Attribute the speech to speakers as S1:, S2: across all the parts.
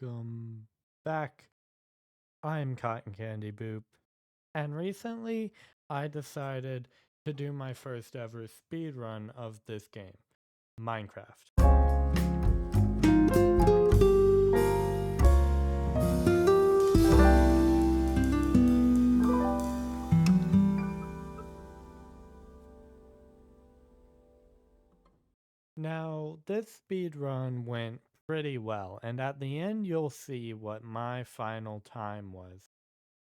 S1: welcome back. I'm CottonCandieBoop, and recently I decided to do my first ever speedrun of this game, Minecraft. Now, this speedrun went pretty well, and at the end you'll see what my final time was.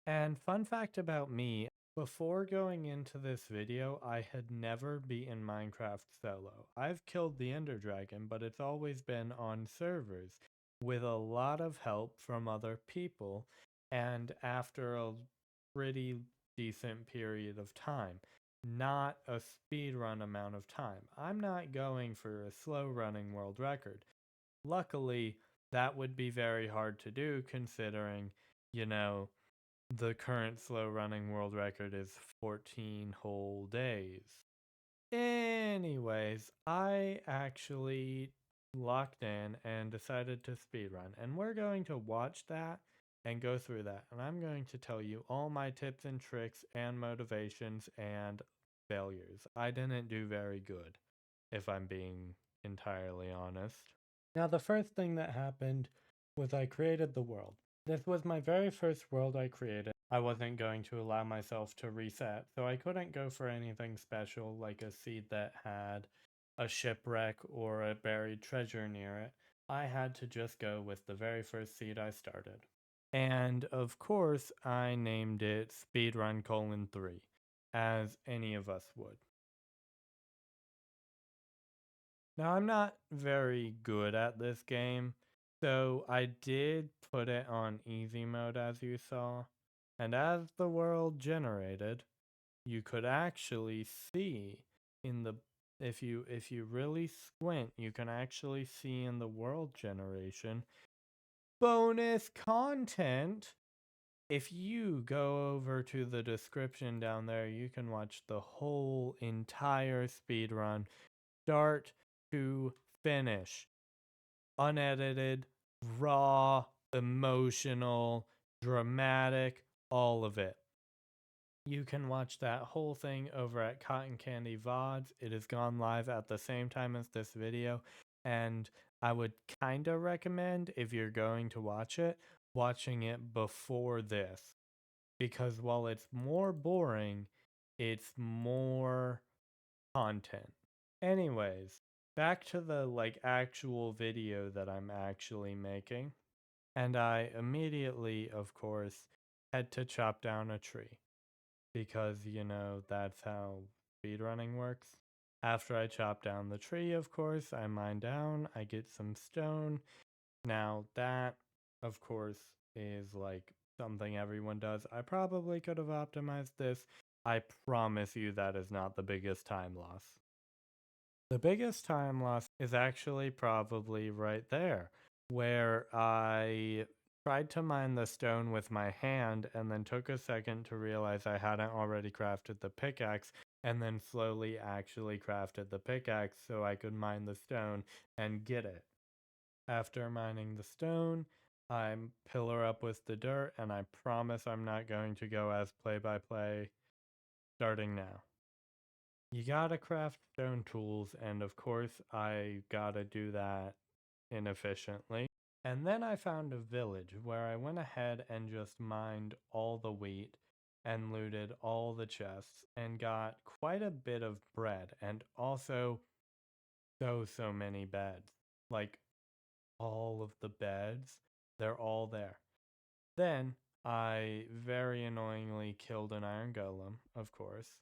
S1: And fun fact about me, before going into this video, I had never beaten Minecraft solo. I've killed the Ender Dragon, but it's always been on servers with a lot of help from other people and after a pretty decent period of time. Not a speedrun amount of time. I'm not going for a slow running world record. Luckily, that would be very hard to do considering, the current slow running world record is 14 whole days. Anyways, I actually locked in and decided to speedrun, and we're going to watch that and go through that. And I'm going to tell you all my tips and tricks and motivations and failures. I didn't do very good, if I'm being entirely honest. Now, the first thing that happened was I created the world. This was my very first world I created. I wasn't going to allow myself to reset, so I couldn't go for anything special like a seed that had a shipwreck or a buried treasure near it. I had to just go with the very first seed I started. And of course, I named it Speedrun:3, as any of us would. Now, I'm not very good at this game, so I did put it on easy mode as you saw, and as the world generated, you could actually see in the if you really squint, you can actually see in the world generation bonus content. If you go over to the description down there, you can watch the whole entire speedrun start to finish. Unedited, raw, emotional, dramatic, all of it. You can watch that whole thing over at Cotton Candy VODs. It has gone live at the same time as this video, and I would kind of recommend, if you're going to watch it, watching it before this. Because while it's more boring, it's more content. Anyways, back to the actual video that I'm actually making. And I immediately, of course, had to chop down a tree. Because, that's how speedrunning works. After I chop down the tree, of course, I mine down, I get some stone. Now that, of course, is something everyone does. I probably could have optimized this. I promise you that is not the biggest time loss. The biggest time loss is actually probably right there, where I tried to mine the stone with my hand and then took a second to realize I hadn't already crafted the pickaxe, and then slowly actually crafted the pickaxe so I could mine the stone and get it. After mining the stone, I pillar up with the dirt, and I promise I'm not going to go as play-by-play starting now. You gotta craft stone tools, and of course I gotta do that inefficiently. And then I found a village where I went ahead and just mined all the wheat and looted all the chests and got quite a bit of bread and also so many beds. Like all of the beds, they're all there. Then I very annoyingly killed an iron golem, of course,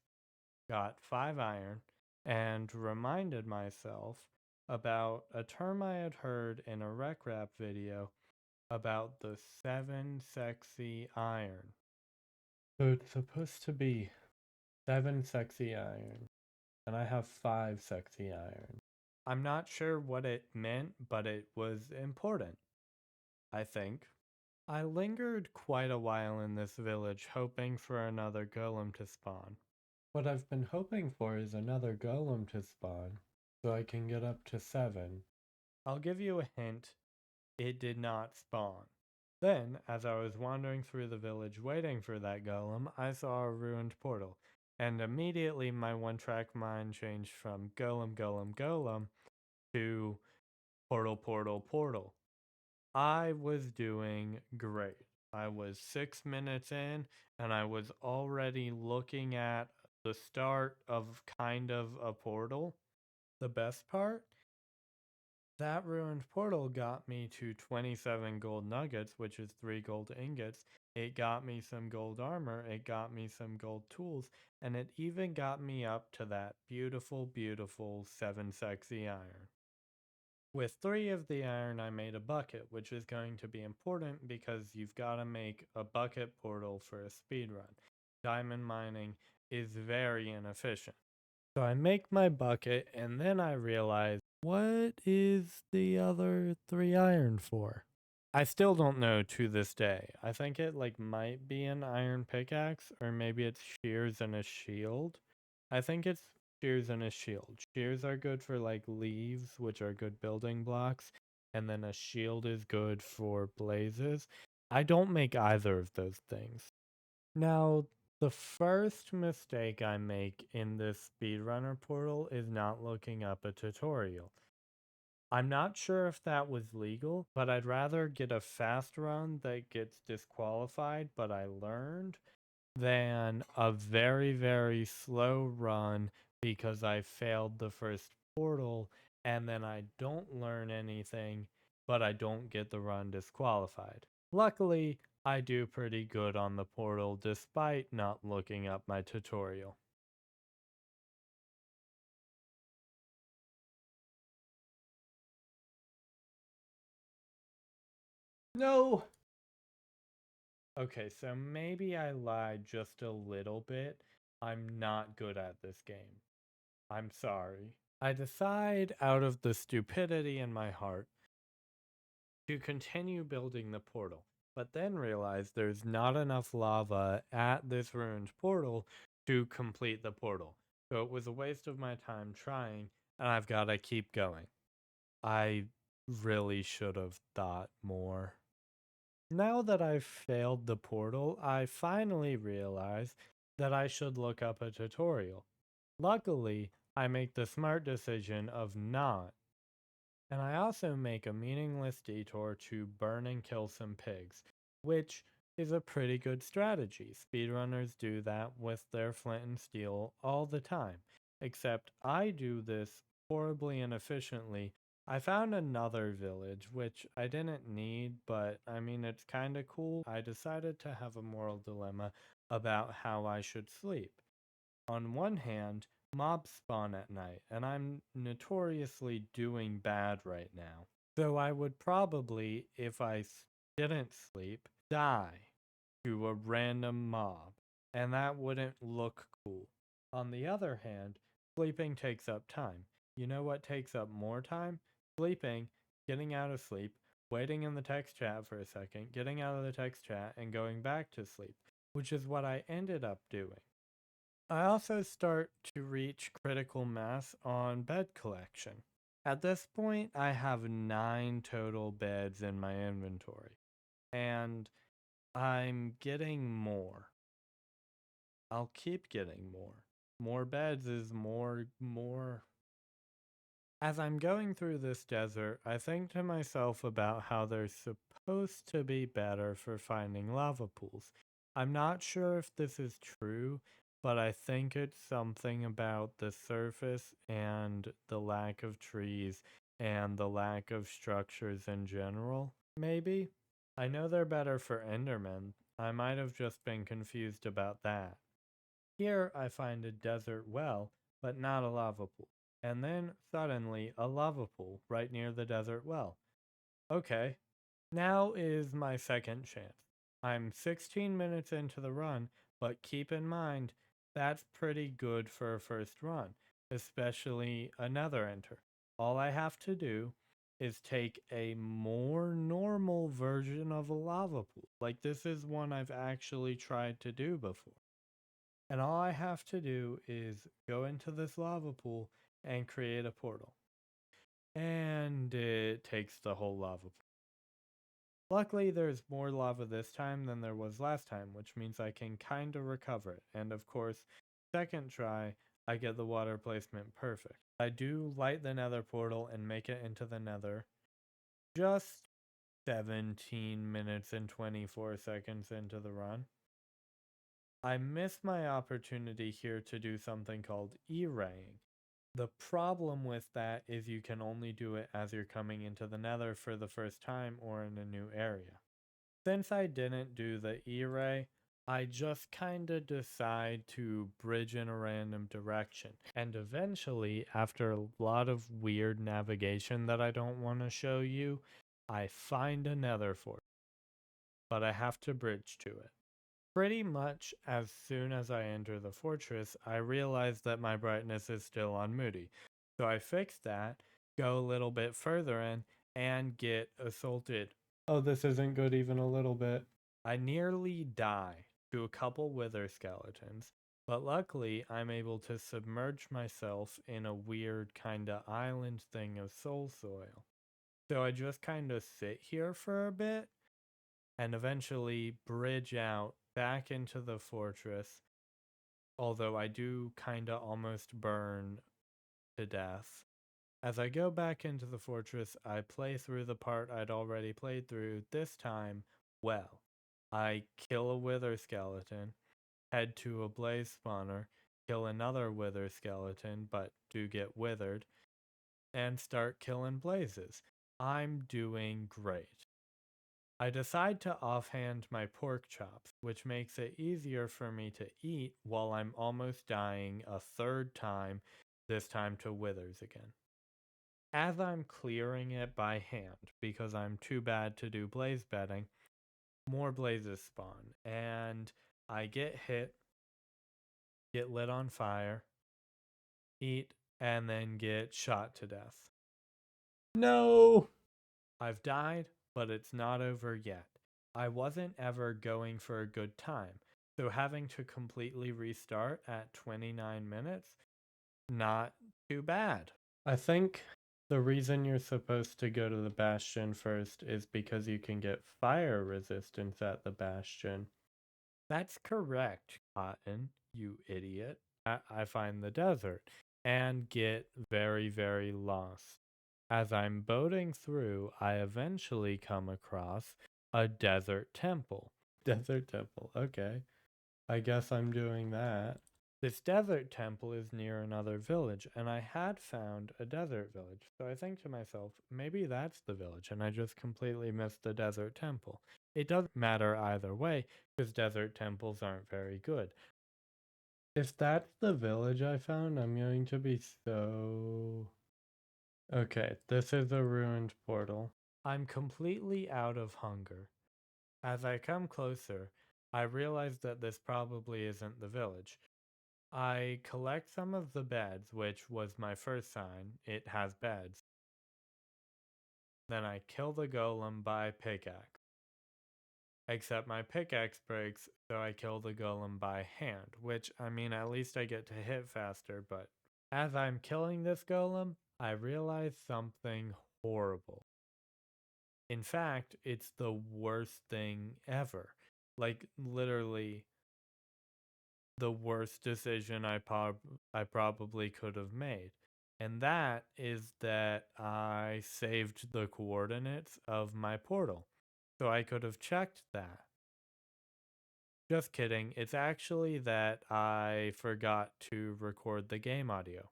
S1: got 5 iron, and reminded myself about a term I had heard in a rec rap video about the 7 sexy iron. So it's supposed to be 7 sexy iron, and I have 5 sexy iron. I'm not sure what it meant, but it was important, I think. I lingered quite a while in this village, hoping for another golem to spawn. What I've been hoping for is another golem to spawn, so I can get up to 7. I'll give you a hint. it did not spawn. Then, as I was wandering through the village waiting for that golem, I saw a ruined portal. And immediately my one-track mind changed from golem, golem, golem to portal, portal, portal. I was doing great. I was 6 minutes in, and I was already looking at the start of kind of a portal. The best part? That ruined portal got me to 27 gold nuggets, which is 3 gold ingots. It got me some gold armor, it got me some gold tools, and it even got me up to that beautiful, beautiful 7 sexy iron. With 3 of the iron, I made a bucket, which is going to be important because you've got to make a bucket portal for a speedrun. Diamond mining is very inefficient. So I make my bucket, and then I realize, what is the other 3 iron for? I still don't know to this day. I think it might be an iron pickaxe, or maybe it's shears and a shield. I think it's shears and a shield. Shears are good for leaves, which are good building blocks, and then a shield is good for blazes. I don't make either of those things. Now, the first mistake I make in this speedrunner portal is not looking up a tutorial. I'm not sure if that was legal, but I'd rather get a fast run that gets disqualified, but I learned, than a very, very slow run because I failed the first portal and then I don't learn anything, but I don't get the run disqualified. Luckily, I do pretty good on the portal despite not looking up my tutorial. No! Okay, so maybe I lied just a little bit. I'm not good at this game. I'm sorry. I decide out of the stupidity in my heart to continue building the portal, but then realize there's not enough lava at this ruined portal to complete the portal. So it was a waste of my time trying, and I've got to keep going. I really should have thought more. Now that I've failed the portal, I finally realize that I should look up a tutorial. Luckily, I make the smart decision of not. And I also make a meaningless detour to burn and kill some pigs, which is a pretty good strategy. Speedrunners do that with their flint and steel all the time, except I do this horribly inefficiently. I found another village, which I didn't need, but I mean, it's kinda cool. I decided to have a moral dilemma about how I should sleep. On one hand, mobs spawn at night, and I'm notoriously doing bad right now. So I would probably, if I didn't sleep, die to a random mob, and that wouldn't look cool. On the other hand, sleeping takes up time. You know what takes up more time? Sleeping, getting out of sleep, waiting in the text chat for a second, getting out of the text chat, and going back to sleep, which is what I ended up doing. I also start to reach critical mass on bed collection. At this point, I have 9 total beds in my inventory, and I'm getting more. I'll keep getting more. More beds is more. As I'm going through this desert, I think to myself about how they're supposed to be better for finding lava pools. I'm not sure if this is true, but I think it's something about the surface and the lack of trees and the lack of structures in general, maybe? I know they're better for Endermen. I might have just been confused about that. Here I find a desert well, but not a lava pool. And then suddenly a lava pool right near the desert well. Okay, now is my second chance. I'm 16 minutes into the run, but keep in mind that's pretty good for a first run, especially a nether enter. All I have to do is take a more normal version of a lava pool. Like this is one I've actually tried to do before. And all I have to do is go into this lava pool and create a portal. And it takes the whole lava pool. Luckily, there's more lava this time than there was last time, which means I can kinda recover it. And of course, second try, I get the water placement perfect. I do light the nether portal and make it into the nether just 17 minutes and 24 seconds into the run. I missed my opportunity here to do something called E-raying. The problem with that is you can only do it as you're coming into the nether for the first time or in a new area. Since I didn't do the E-ray, I just kinda decide to bridge in a random direction. And eventually, after a lot of weird navigation that I don't want to show you, I find a nether fort, but I have to bridge to it. Pretty much as soon as I enter the fortress, I realize that my brightness is still on moody. So I fix that, go a little bit further in, and get assaulted. Oh, this isn't good even a little bit. I nearly die to a couple wither skeletons, but luckily I'm able to submerge myself in a weird kinda island thing of soul soil. So I just kinda sit here for a bit and eventually bridge out back into the fortress. Although I do kinda almost burn to death. As I go back into the fortress, I play through the part I'd already played through, this time well. I kill a wither skeleton, head to a blaze spawner, kill another wither skeleton, but do get withered, and start killing blazes. I'm doing great. I decide to offhand my pork chops, which makes it easier for me to eat while I'm almost dying a third time, this time to withers again. As I'm clearing it by hand, because I'm too bad to do blaze bedding, more blazes spawn, and I get hit, get lit on fire, eat, and then get shot to death. No! I've died, but it's not over yet. I wasn't ever going for a good time, so having to completely restart at 29 minutes, not too bad. I think the reason you're supposed to go to the bastion first is because you can get fire resistance at the bastion. That's correct, Cotton, you idiot. I find the desert and get very, very lost. As I'm boating through, I eventually come across a desert temple. Desert temple, okay. I guess I'm doing that. This desert temple is near another village, and I had found a desert village. So I think to myself, maybe that's the village, and I just completely missed the desert temple. It doesn't matter either way, because desert temples aren't very good. If that's the village I found, I'm going to be so... Okay, this is a ruined portal. I'm completely out of hunger. As I come closer, I realize that this probably isn't the village. I collect some of the beds, which was my first sign. It has beds. Then I kill the golem by pickaxe. Except my pickaxe breaks, so I kill the golem by hand, which, I mean, at least I get to hit faster, but as I'm killing this golem, I realize something horrible. In fact, it's the worst thing ever. Like, literally, the worst decision I probably could have made. And that is that I saved the coordinates of my portal. So I could have checked that. Just kidding. It's actually that I forgot to record the game audio.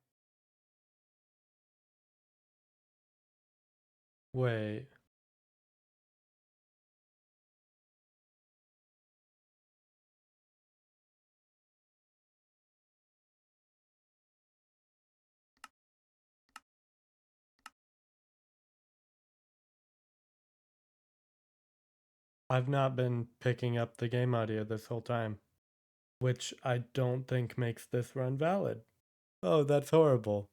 S1: Wait. I've not been picking up the game audio this whole time, which I don't think makes this run valid. Oh, that's horrible.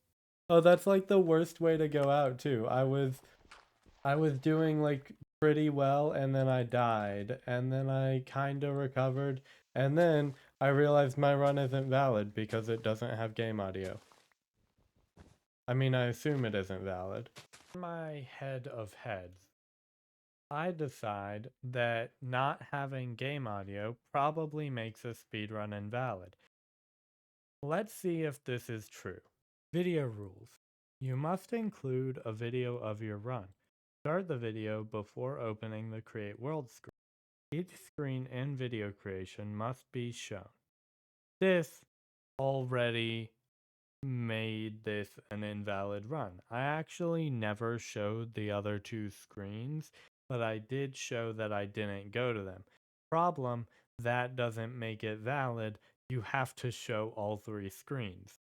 S1: Oh, that's like the worst way to go out too. I was doing like pretty well and then I died and then I kind of recovered and then I realized my run isn't valid because it doesn't have game audio. I mean, I assume it isn't valid. My head of heads. I decide that not having game audio probably makes a speedrun invalid. Let's see if this is true. Video rules. You must include a video of your run. Start the video before opening the Create World screen. Each screen in video creation must be shown. This already made this an invalid run. I actually never showed the other two screens, but I did show that I didn't go to them. Problem, that doesn't make it valid. You have to show all three screens.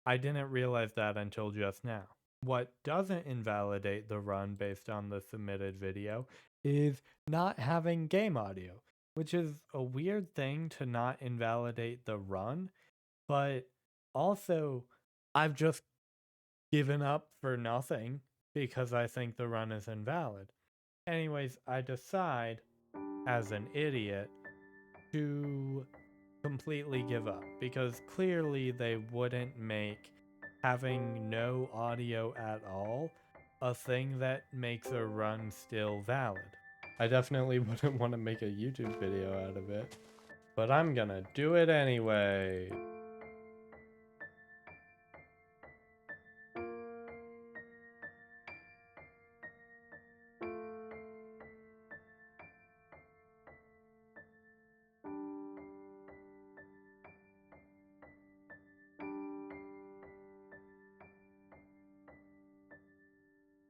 S1: I didn't realize that until just now. What doesn't invalidate the run based on the submitted video is not having game audio, which is a weird thing to not invalidate the run, but also I've just given up for nothing because I think the run is invalid. Anyways, I decide as an idiot to completely give up because clearly they wouldn't make having no audio at all a thing that makes a run still valid. I definitely wouldn't want to make a YouTube video out of it, but I'm gonna do it anyway.